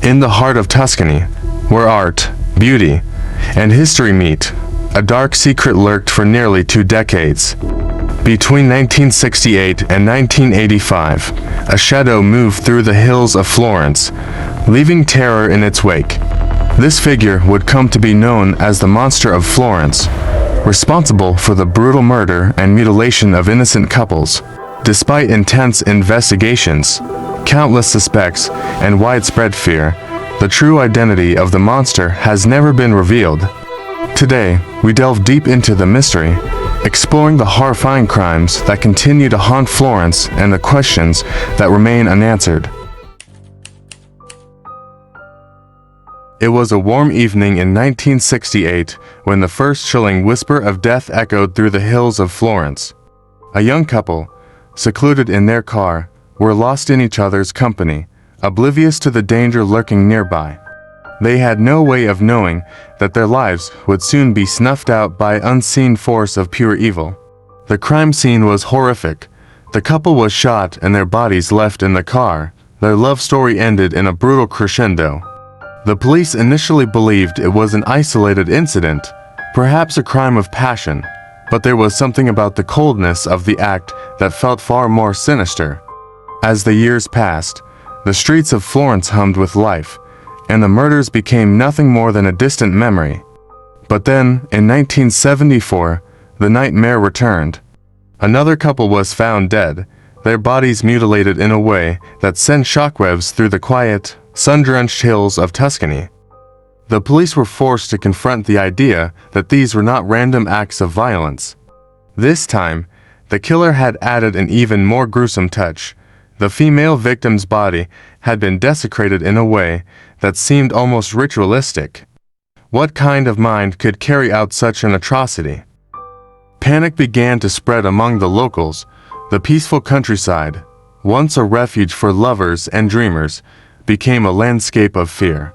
In the heart of Tuscany, where art, beauty, and history meet, a dark secret lurked for nearly 2 decades. Between 1968 and 1985, a shadow moved through the hills of Florence, leaving terror in its wake. This figure would come to be known as the Monster of Florence, responsible for the brutal murder and mutilation of innocent couples. Despite intense investigations, countless suspects, and widespread fear, the true identity of the monster has never been revealed. Today, we delve deep into the mystery, exploring the horrifying crimes that continue to haunt Florence and the questions that remain unanswered. It was a warm evening in 1968 when the first chilling whisper of death echoed through the hills of Florence. A young couple, secluded in their car, were lost in each other's company, oblivious to the danger lurking nearby. They had no way of knowing that their lives would soon be snuffed out by an unseen force of pure evil. The crime scene was horrific. The couple was shot and their bodies left in the car. Their love story ended in a brutal crescendo. The police initially believed it was an isolated incident, perhaps a crime of passion, but there was something about the coldness of the act that felt far more sinister. As the years passed, the streets of Florence hummed with life, and the murders became nothing more than a distant memory. But then, in 1974, the nightmare returned. Another couple was found dead, their bodies mutilated in a way that sent shockwaves through the quiet, sun-drenched hills of Tuscany. The police were forced to confront the idea that these were not random acts of violence. This time, the killer had added an even more gruesome touch. The female victim's body had been desecrated in a way that seemed almost ritualistic. What kind of mind could carry out such an atrocity? Panic began to spread among the locals. The peaceful countryside, once a refuge for lovers and dreamers, became a landscape of fear.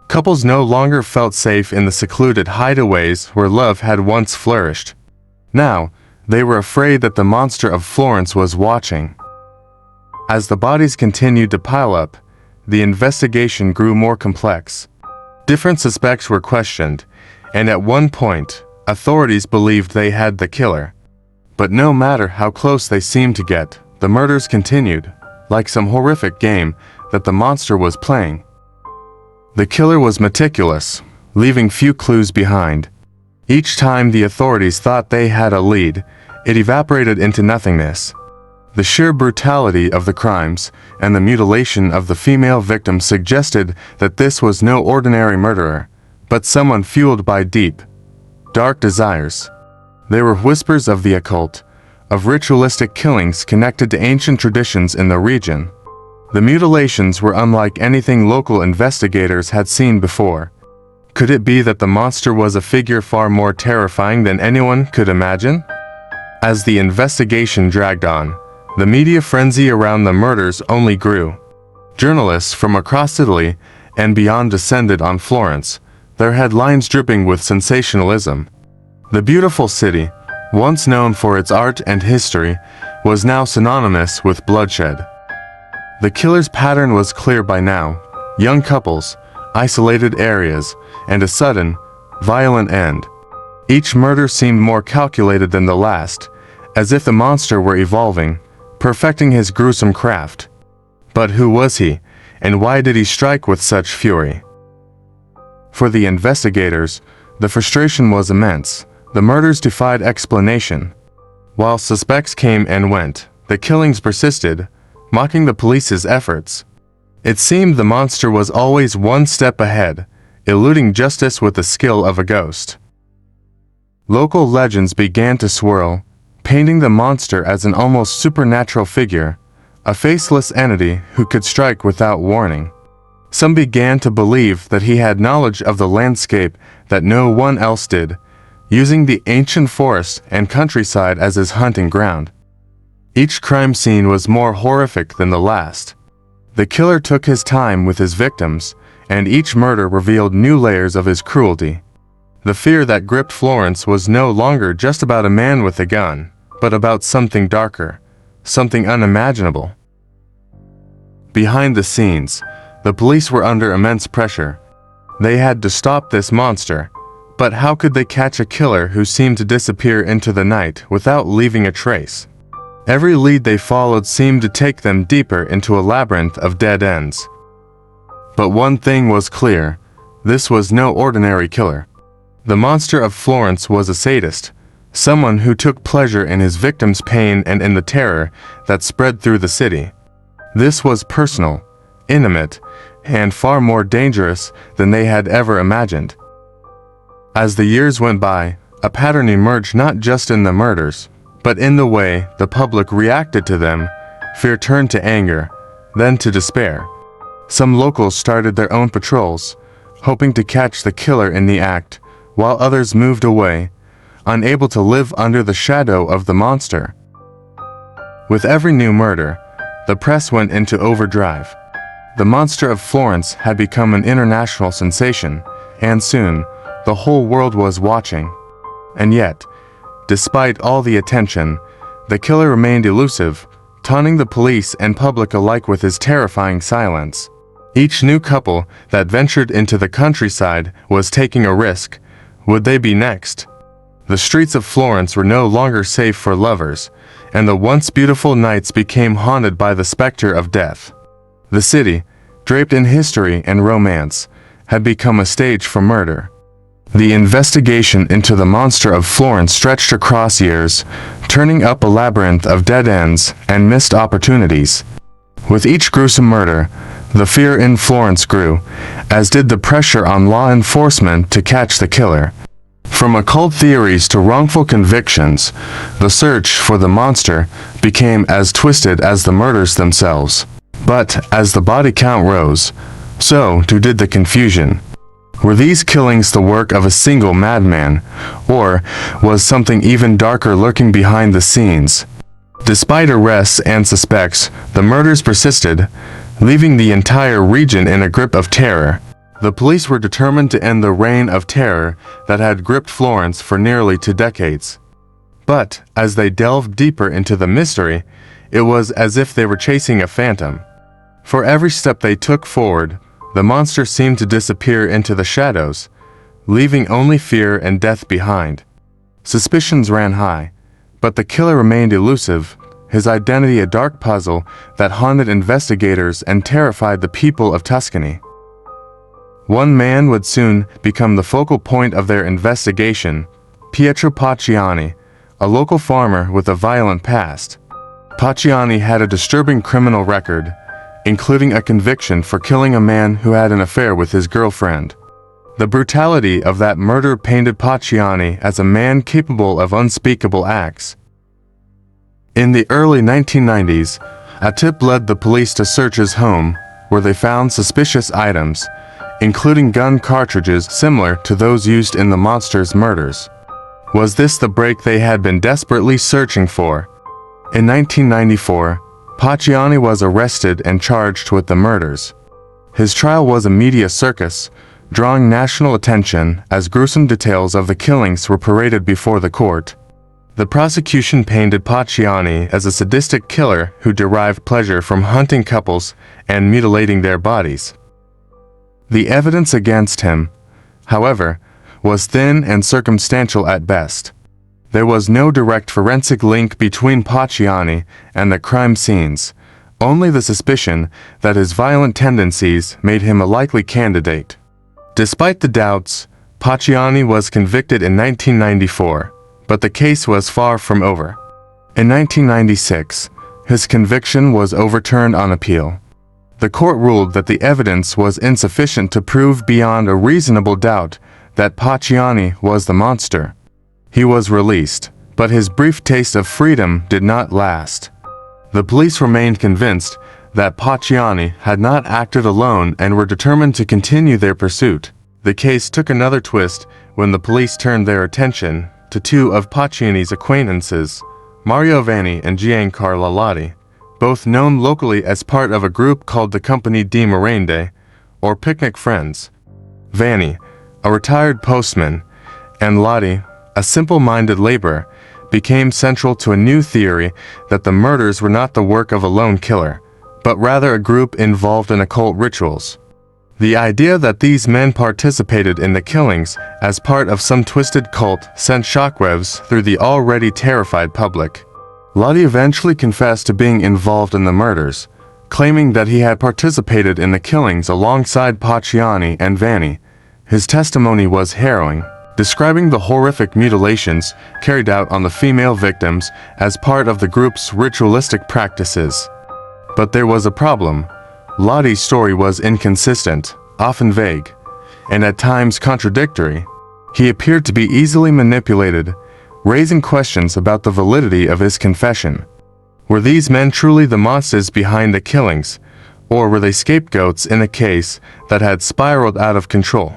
Couples no longer felt safe in the secluded hideaways where love had once flourished. Now, they were afraid that the Monster of Florence was watching. As the bodies continued to pile up, the investigation grew more complex. Different suspects were questioned, and at one point, authorities believed they had the killer. But no matter how close they seemed to get, the murders continued, like some horrific game that the monster was playing. The killer was meticulous, leaving few clues behind. Each time the authorities thought they had a lead, it evaporated into nothingness. The sheer brutality of the crimes and the mutilation of the female victim suggested that this was no ordinary murderer, but someone fueled by deep, dark desires. There were whispers of the occult, of ritualistic killings connected to ancient traditions in the region. The mutilations were unlike anything local investigators had seen before. Could it be that the monster was a figure far more terrifying than anyone could imagine? As the investigation dragged on, the media frenzy around the murders only grew. Journalists from across Italy and beyond descended on Florence, their headlines dripping with sensationalism. The beautiful city, once known for its art and history, was now synonymous with bloodshed. The killer's pattern was clear by now: young couples, isolated areas, and a sudden, violent end. Each murder seemed more calculated than the last, as if the monster were evolving, perfecting his gruesome craft. But who was he, and why did he strike with such fury? For the investigators, the frustration was immense. The murders defied explanation. While suspects came and went, the killings persisted, mocking the police's efforts. It seemed the monster was always one step ahead, eluding justice with the skill of a ghost. Local legends began to swirl, painting the monster as an almost supernatural figure, a faceless entity who could strike without warning. Some began to believe that he had knowledge of the landscape that no one else did, using the ancient forest and countryside as his hunting ground. Each crime scene was more horrific than the last. The killer took his time with his victims, and each murder revealed new layers of his cruelty. The fear that gripped Florence was no longer just about a man with a gun, but about something darker, something unimaginable. Behind the scenes, The police were under immense pressure. They had to stop this monster. But how could they catch a killer who seemed to disappear into the night without leaving a trace? Every lead they followed seemed to take them deeper into a labyrinth of dead ends. But one thing was clear. This was no ordinary killer. The Monster of Florence was a sadist, someone who took pleasure in his victim's pain and in the terror that spread through the city. This was personal, intimate, and far more dangerous than they had ever imagined. As the years went by, a pattern emerged not just in the murders, but in the way the public reacted to them. Fear turned to anger, then to despair. Some locals started their own patrols, hoping to catch the killer in the act, while others moved away, unable to live under the shadow of the monster. With every new murder, the press went into overdrive. The Monster of Florence had become an international sensation, and soon, the whole world was watching. And yet, despite all the attention, the killer remained elusive, taunting the police and public alike with his terrifying silence. Each new couple that ventured into the countryside was taking a risk. Would they be next? The streets of Florence were no longer safe for lovers, and the once beautiful nights became haunted by the specter of death. The city, draped in history and romance, had become a stage for murder. The investigation into the Monster of Florence stretched across years, turning up a labyrinth of dead ends and missed opportunities. With each gruesome murder, the fear in Florence grew, as did the pressure on law enforcement to catch the killer. From occult theories to wrongful convictions, the search for the monster became as twisted as the murders themselves. But as the body count rose, so too did the confusion. Were these killings the work of a single madman, or was something even darker lurking behind the scenes? Despite arrests and suspects, the murders persisted, leaving the entire region in a grip of terror. The police were determined to end the reign of terror that had gripped Florence for nearly 2 decades. But as they delved deeper into the mystery, it was as if they were chasing a phantom. For every step they took forward, the monster seemed to disappear into the shadows, leaving only fear and death behind. Suspicions ran high, but the killer remained elusive, his identity a dark puzzle that haunted investigators and terrified the people of Tuscany. One man would soon become the focal point of their investigation, Pietro Pacciani, a local farmer with a violent past. Pacciani had a disturbing criminal record, including a conviction for killing a man who had an affair with his girlfriend. The brutality of that murder painted Pacciani as a man capable of unspeakable acts. In the early 1990s, a tip led the police to search his home, where they found suspicious items, including gun cartridges similar to those used in the monster's murders. Was this the break they had been desperately searching for? In 1994, Pacciani was arrested and charged with the murders. His trial was a media circus, drawing national attention as gruesome details of the killings were paraded before the court. The prosecution painted Pacciani as a sadistic killer who derived pleasure from hunting couples and mutilating their bodies. The evidence against him, however, was thin and circumstantial at best. There was no direct forensic link between Pacciani and the crime scenes, only the suspicion that his violent tendencies made him a likely candidate. Despite the doubts, Pacciani was convicted in 1994, but the case was far from over. In 1996, his conviction was overturned on appeal. The court ruled that the evidence was insufficient to prove beyond a reasonable doubt that Pacciani was the monster. He was released, but his brief taste of freedom did not last. The police remained convinced that Pacciani had not acted alone and were determined to continue their pursuit. The case took another twist when the police turned their attention to 2 of Pacciani's acquaintances, Mario Vanni and Giancarlo Lati, both known locally as part of a group called the Company di Merende, or Picnic Friends. Vanni, a retired postman, and Lati, a simple-minded laborer, became central to a new theory that the murders were not the work of a lone killer, but rather a group involved in occult rituals. The idea that these men participated in the killings as part of some twisted cult sent shockwaves through the already terrified public. Lottie eventually confessed to being involved in the murders, claiming that he had participated in the killings alongside Pacciani and Vanni. His testimony was harrowing, describing the horrific mutilations carried out on the female victims as part of the group's ritualistic practices. But there was a problem. Lottie's story was inconsistent, often vague, and at times contradictory. He appeared to be easily manipulated, raising questions about the validity of his confession. Were these men truly the monsters behind the killings, or were they scapegoats in a case that had spiraled out of control?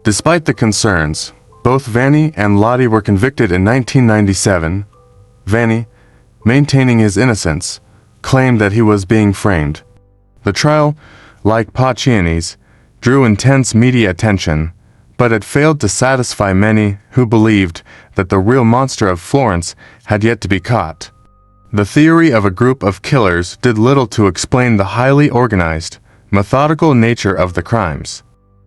Despite the concerns, both Vanni and Lottie were convicted in 1997. Vanni, maintaining his innocence, claimed that he was being framed. The trial, like Pacciani's, drew intense media attention, but it failed to satisfy many who believed that the real Monster of Florence had yet to be caught. The theory of a group of killers did little to explain the highly organized, methodical nature of the crimes.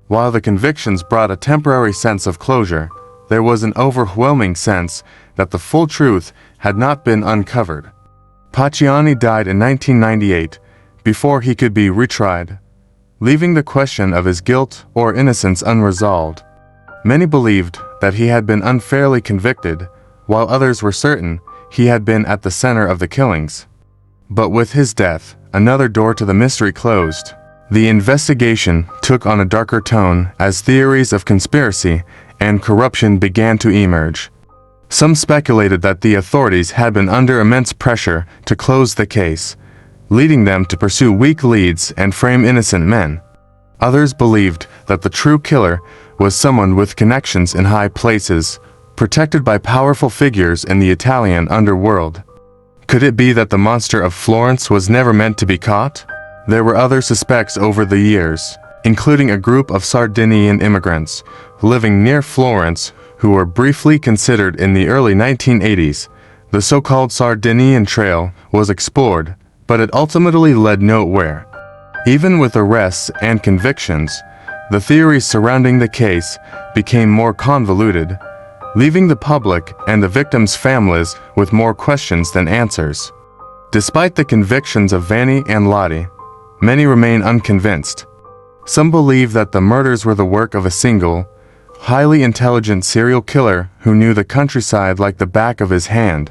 While the convictions brought a temporary sense of closure, there was an overwhelming sense that the full truth had not been uncovered. Pacciani died in 1998 before he could be retried, leaving the question of his guilt or innocence unresolved. Many believed that he had been unfairly convicted, while others were certain he had been at the center of the killings. But with his death, another door to the mystery closed. The investigation took on a darker tone as theories of conspiracy and corruption began to emerge. Some speculated that the authorities had been under immense pressure to close the case, leading them to pursue weak leads and frame innocent men. Others believed that the true killer was someone with connections in high places, protected by powerful figures in the Italian underworld. Could it be that the Monster of Florence was never meant to be caught? There were other suspects over the years, including a group of Sardinian immigrants living near Florence who were briefly considered in the early 1980s. The so-called Sardinian Trail was explored, but it ultimately led nowhere. Even with arrests and convictions, the theories surrounding the case became more convoluted, leaving the public and the victims' families with more questions than answers. Despite the convictions of Vanni and Lottie, many remain unconvinced. Some believe that the murders were the work of a single, highly intelligent serial killer who knew the countryside like the back of his hand.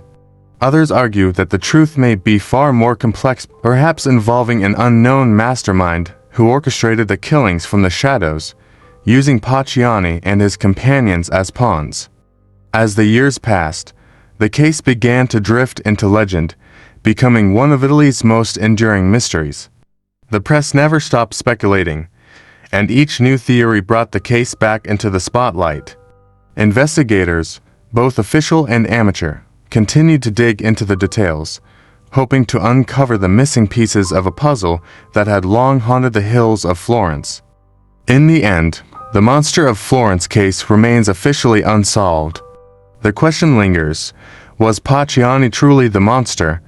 Others argue that the truth may be far more complex, perhaps involving an unknown mastermind who orchestrated the killings from the shadows, using Pacciani and his companions as pawns. As the years passed, the case began to drift into legend, becoming one of Italy's most enduring mysteries. The press never stopped speculating, and each new theory brought the case back into the spotlight. Investigators, both official and amateur, continued to dig into the details, hoping to uncover the missing pieces of a puzzle that had long haunted the hills of Florence. In the end, the Monster of Florence case remains officially unsolved. The question lingers: was Pacciani truly the monster,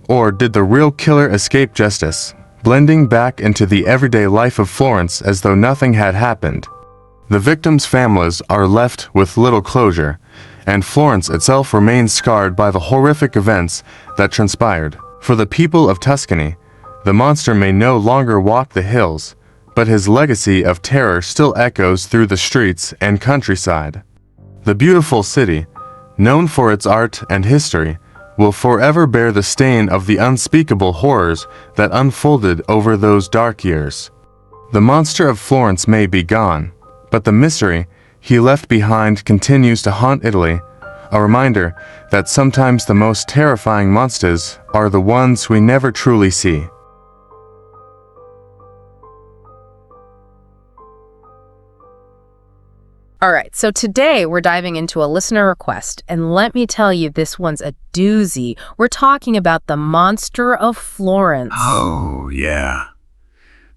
or did the real killer escape justice, blending back into the everyday life of Florence as though nothing had happened? The victims' families are left with little closure, and Florence itself remains scarred by the horrific events that transpired. For the people of Tuscany, the monster may no longer walk the hills, but his legacy of terror still echoes through the streets and countryside. The beautiful city, known for its art and history, will forever bear the stain of the unspeakable horrors that unfolded over those dark years. The Monster of Florence may be gone, but the mystery he left behind continues to haunt Italy, a reminder that sometimes the most terrifying monsters are the ones we never truly see. All right, so today we're diving into a listener request, and let me tell you, this one's a doozy. We're talking about the Monster of Florence. Oh, yeah.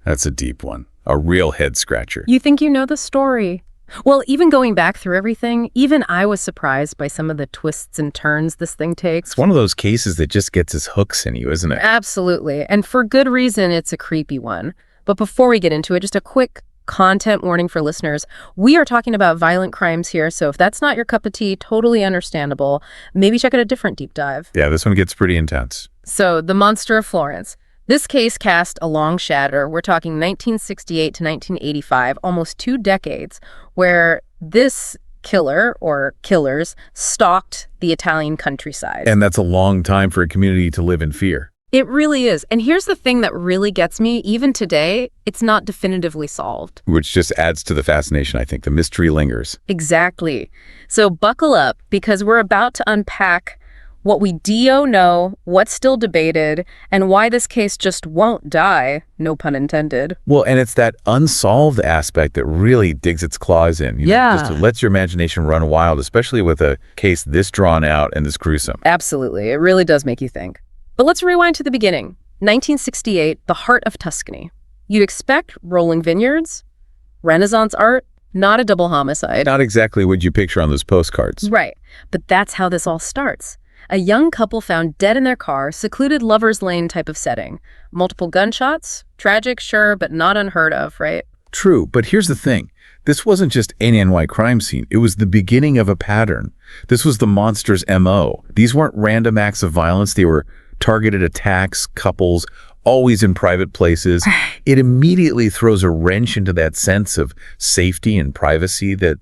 That's a deep one. A real head-scratcher. You think you know the story? Well, even going back through everything, even I was surprised by some of the twists and turns this thing takes. It's one of those cases that just gets his hooks in you, isn't it? Absolutely, and for good reason, it's a creepy one. But before we get into it, just a quick content warning for listeners. We are talking about violent crimes here, so if that's not your cup of tea, totally understandable. Maybe check out a different deep dive. Yeah, this one gets pretty intense. So, the Monster of Florence. This case cast a long shadow. We're talking 1968 to 1985, almost 2 decades, where this killer or killers stalked the Italian countryside. And that's a long time for a community to live in fear. It really is. And here's the thing that really gets me. Even today, it's not definitively solved. Which just adds to the fascination, I think. The mystery lingers. Exactly. So buckle up, because we're about to unpack what we do know, what's still debated, and why this case just won't die, no pun intended. Well, and it's that unsolved aspect that really digs its claws in. Just lets your imagination run wild, especially with a case this drawn out and this gruesome. Absolutely. It really does make you think. But let's rewind to the beginning. 1968, the heart of Tuscany. You'd expect rolling vineyards, Renaissance art, not a double homicide. Not exactly what you picture on those postcards. Right. But that's how this all starts. A young couple found dead in their car, secluded lover's lane type of setting. Multiple gunshots? Tragic, sure, but not unheard of, right? True, but here's the thing. This wasn't just any NY crime scene. It was the beginning of a pattern. This was the monster's MO. These weren't random acts of violence. They were targeted attacks, couples, always in private places. It immediately throws a wrench into that sense of safety and privacy that,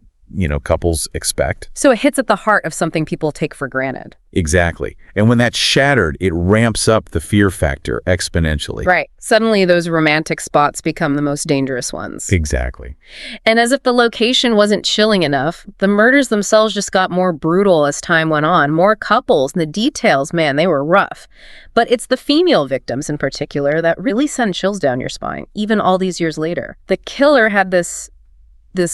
couples expect. So it hits at the heart of something people take for granted. Exactly. And when that's shattered, it ramps up the fear factor exponentially. Right. Suddenly those romantic spots become the most dangerous ones. Exactly. And as if the location wasn't chilling enough, the murders themselves just got more brutal as time went on. More couples, and the details, man, they were rough. But it's the female victims in particular that really send chills down your spine, even all these years later. The killer had this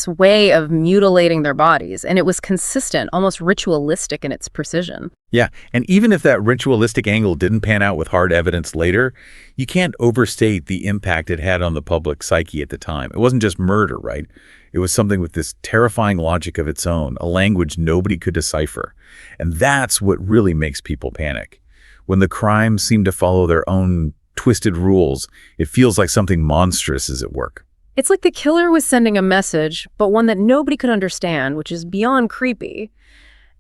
way of mutilating their bodies, and it was consistent, almost ritualistic in its precision. Yeah, and even if that ritualistic angle didn't pan out with hard evidence later, you can't overstate the impact it had on the public psyche at the time. It wasn't just murder, right? It was something with this terrifying logic of its own, a language nobody could decipher. And that's what really makes people panic. When the crimes seem to follow their own twisted rules, it feels like something monstrous is at work. It's like the killer was sending a message, but one that nobody could understand, which is beyond creepy.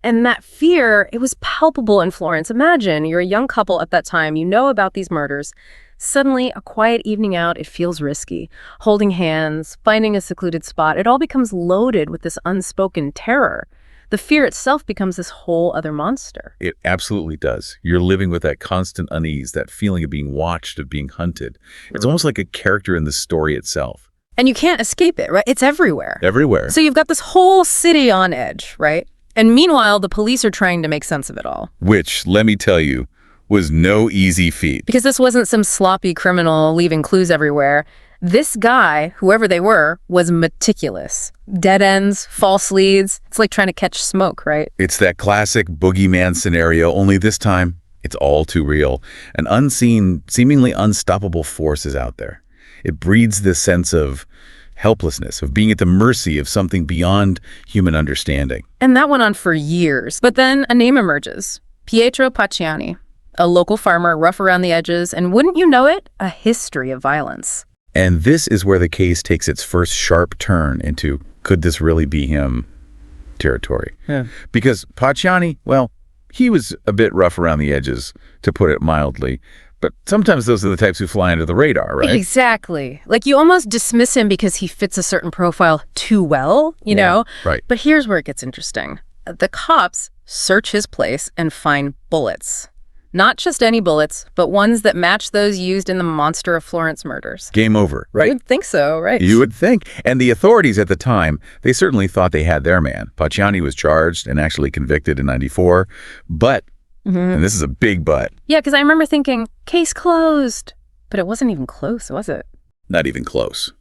And that fear, it was palpable in Florence. Imagine you're a young couple at that time, you know about these murders. Suddenly, a quiet evening out, it feels risky. Holding hands, finding a secluded spot, it all becomes loaded with this unspoken terror. The fear itself becomes this whole other monster. It absolutely does. You're living with that constant unease, that feeling of being watched, of being hunted. It's almost like a character in the story itself. And you can't escape it, right? It's everywhere. Everywhere. So you've got this whole city on edge, right? And meanwhile, the police are trying to make sense of it all. Which, let me tell you, was no easy feat. Because this wasn't some sloppy criminal leaving clues everywhere. This guy, whoever they were, was meticulous. Dead ends, false leads. It's like trying to catch smoke, right? It's that classic boogeyman scenario, only this time, it's all too real. An unseen, seemingly unstoppable force is out there. It breeds this sense of helplessness, of being at the mercy of something beyond human understanding. And that went on for years. But then a name emerges. Pietro Pacciani, a local farmer, rough around the edges, and wouldn't you know it, a history of violence. And this is where the case takes its first sharp turn into, could this really be him territory? Yeah. Because Pacciani, well, he was a bit rough around the edges, to put it mildly. But sometimes those are the types who fly under the radar, right? Exactly. Like you almost dismiss him because he fits a certain profile too well, you know? Right. But here's where it gets interesting. The cops search his place and find bullets. Not just any bullets, but ones that match those used in the Monster of Florence murders. Game over, right? You would think so, right? You would think. And the authorities at the time, they certainly thought they had their man. Pacciani was charged and actually convicted in '94, but and this is a big but. Yeah, because I remember thinking, case closed. But it wasn't even close, was it? Not even close.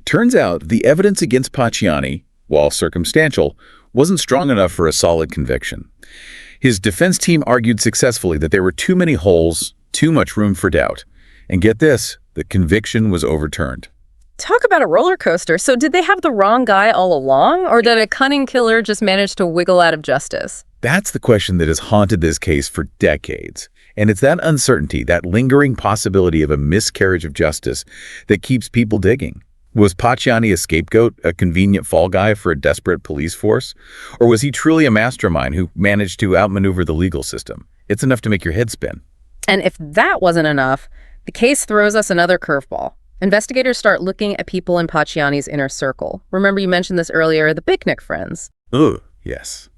Turns out the evidence against Pacciani, while circumstantial, wasn't strong enough for a solid conviction. His defense team argued successfully that there were too many holes, too much room for doubt. And get this, the conviction was overturned. Talk about a roller coaster. So did they have the wrong guy all along? Or did a cunning killer just manage to wiggle out of justice? That's the question that has haunted this case for decades. And it's that uncertainty, that lingering possibility of a miscarriage of justice that keeps people digging. Was Pacciani a scapegoat, a convenient fall guy for a desperate police force? Or was he truly a mastermind who managed to outmaneuver the legal system? It's enough to make your head spin. And if that wasn't enough, the case throws us another curveball. Investigators start looking at people in Pacciani's inner circle. Remember you mentioned this earlier, the picnic friends. Ugh, yes.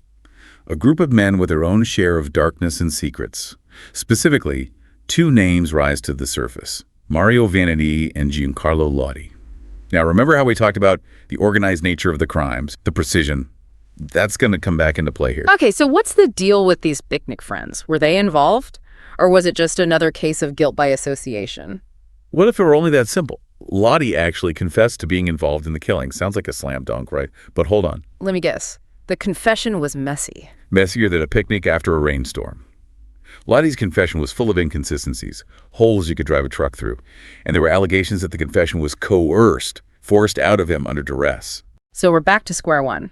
A group of men with their own share of darkness and secrets. Specifically, two names rise to the surface: Mario Vanity and Giancarlo Lodi. Now, remember how we talked about the organized nature of the crimes, the precision? That's going to come back into play here. Okay, so what's the deal with these picnic friends? Were they involved? Or was it just another case of guilt by association? What if it were only that simple? Lodi actually confessed to being involved in the killing. Sounds like a slam dunk, right? But hold on. Let me guess. The confession was messy. Messier than a picnic after a rainstorm. Lodi's confession was full of inconsistencies, holes you could drive a truck through, and there were allegations that the confession was coerced, forced out of him under duress. So we're back to square one.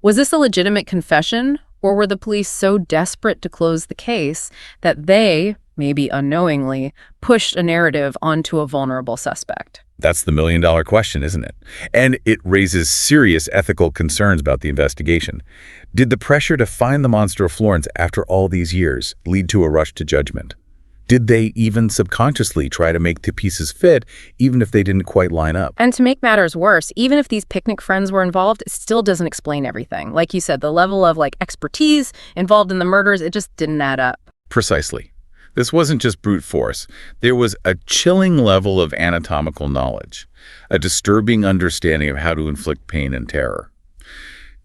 Was this a legitimate confession, or were the police so desperate to close the case that they, maybe unknowingly, pushed a narrative onto a vulnerable suspect? That's the million-dollar question, isn't it? And it raises serious ethical concerns about the investigation. Did the pressure to find the Monster of Florence after all these years lead to a rush to judgment? Did they even subconsciously try to make the pieces fit, even if they didn't quite line up? And to make matters worse, even if these picnic friends were involved, it still doesn't explain everything. Like you said, the level of expertise involved in the murders, it just didn't add up. Precisely. This wasn't just brute force. There was a chilling level of anatomical knowledge, a disturbing understanding of how to inflict pain and terror.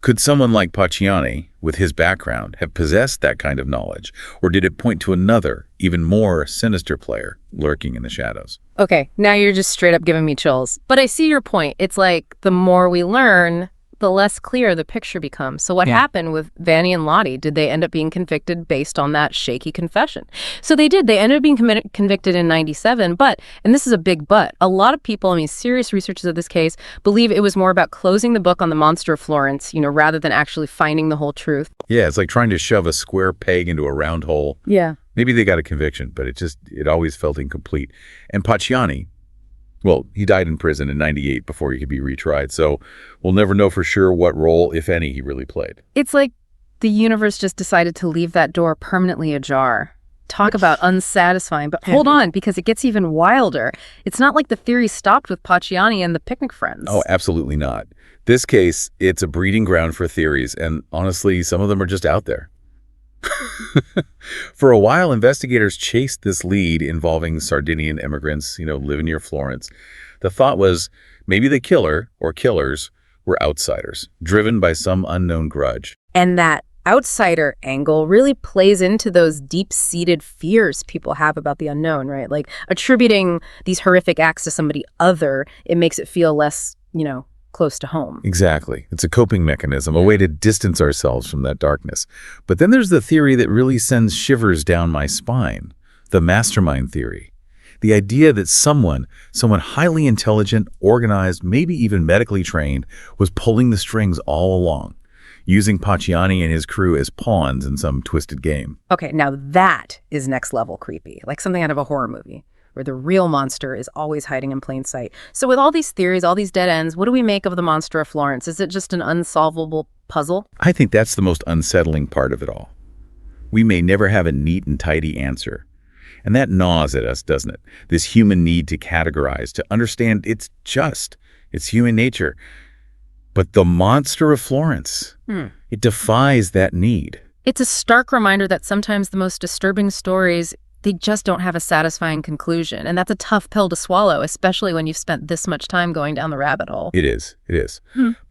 Could someone like Pacciani, with his background, have possessed that kind of knowledge? Or did it point to another, even more sinister player lurking in the shadows? Okay, now you're just straight up giving me chills. But I see your point. It's like the more we learn, the less clear the picture becomes. So what happened with Vanny and Lottie? Did they end up being convicted based on that shaky confession? So they did. They ended up being convicted in 97, but, and this is a big but, a lot of people, serious researchers of this case, believe it was more about closing the book on the Monster of Florence, rather than actually finding the whole truth. Yeah, it's like trying to shove a square peg into a round hole. Yeah. Maybe they got a conviction, but it always felt incomplete. And Pacciani, well, he died in prison in 98 before he could be retried, so we'll never know for sure what role, if any, he really played. It's like the universe just decided to leave that door permanently ajar. Talk about unsatisfying, but hold on, because it gets even wilder. It's not like the theory stopped with Pacciani and the picnic friends. Oh, absolutely not. This case, it's a breeding ground for theories, and honestly, some of them are just out there. For a while, investigators chased this lead involving Sardinian immigrants, living near Florence. The thought was maybe the killer or killers were outsiders, driven by some unknown grudge. And that outsider angle really plays into those deep-seated fears people have about the unknown, right? Like attributing these horrific acts to somebody other, it makes it feel less, close to home. Exactly. It's a coping mechanism, a way to distance ourselves from that darkness. But then there's the theory that really sends shivers down my spine, the mastermind theory. The idea that someone highly intelligent, organized, maybe even medically trained, was pulling the strings all along, using Pacciani and his crew as pawns in some twisted game. Okay, now that is next level creepy, like something out of a horror movie, where the real monster is always hiding in plain sight. So with all these theories, all these dead ends, what do we make of the Monster of Florence? Is it just an unsolvable puzzle? I think that's the most unsettling part of it all. We may never have a neat and tidy answer. And that gnaws at us, doesn't it? This human need to categorize, to understand it's human nature. But the Monster of Florence, it defies that need. It's a stark reminder that sometimes the most disturbing stories, they just don't have a satisfying conclusion. And that's a tough pill to swallow, especially when you've spent this much time going down the rabbit hole. It is.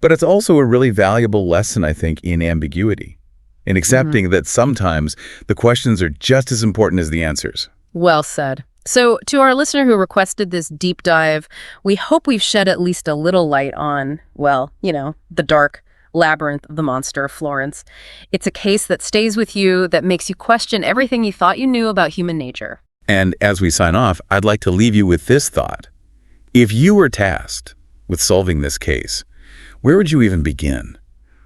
But it's also a really valuable lesson, I think, in ambiguity, in accepting that sometimes the questions are just as important as the answers. Well said. So to our listener who requested this deep dive, we hope we've shed at least a little light on, the dark labyrinth of the Monster of Florence. It's a case that stays with you, that makes you question everything you thought you knew about human nature. And as we sign off, I'd like to leave you with this thought. If you were tasked with solving this case, where would you even begin?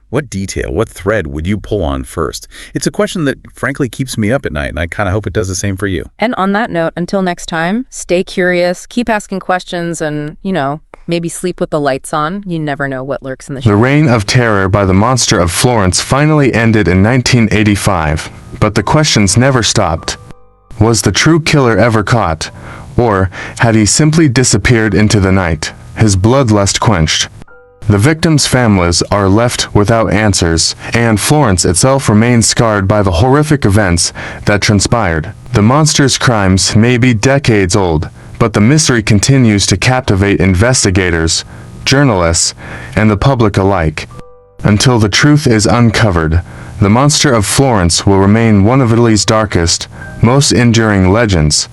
What detail, what thread would you pull on first? It's a question that frankly keeps me up at night, and I kind of hope it does the same for you. And on that note, until next time, stay curious, keep asking questions, and, Maybe sleep with the lights on. You never know what lurks in the The shadows. reign of terror by the Monster of Florence finally ended in 1985, but the questions never stopped. Was the true killer ever caught? Or had he simply disappeared into the night, his bloodlust quenched? The victims' families are left without answers, and Florence itself remains scarred by the horrific events that transpired. The monster's crimes may be decades old, but the mystery continues to captivate investigators, journalists, and the public alike. Until the truth is uncovered, the Monster of Florence will remain one of Italy's darkest, most enduring legends.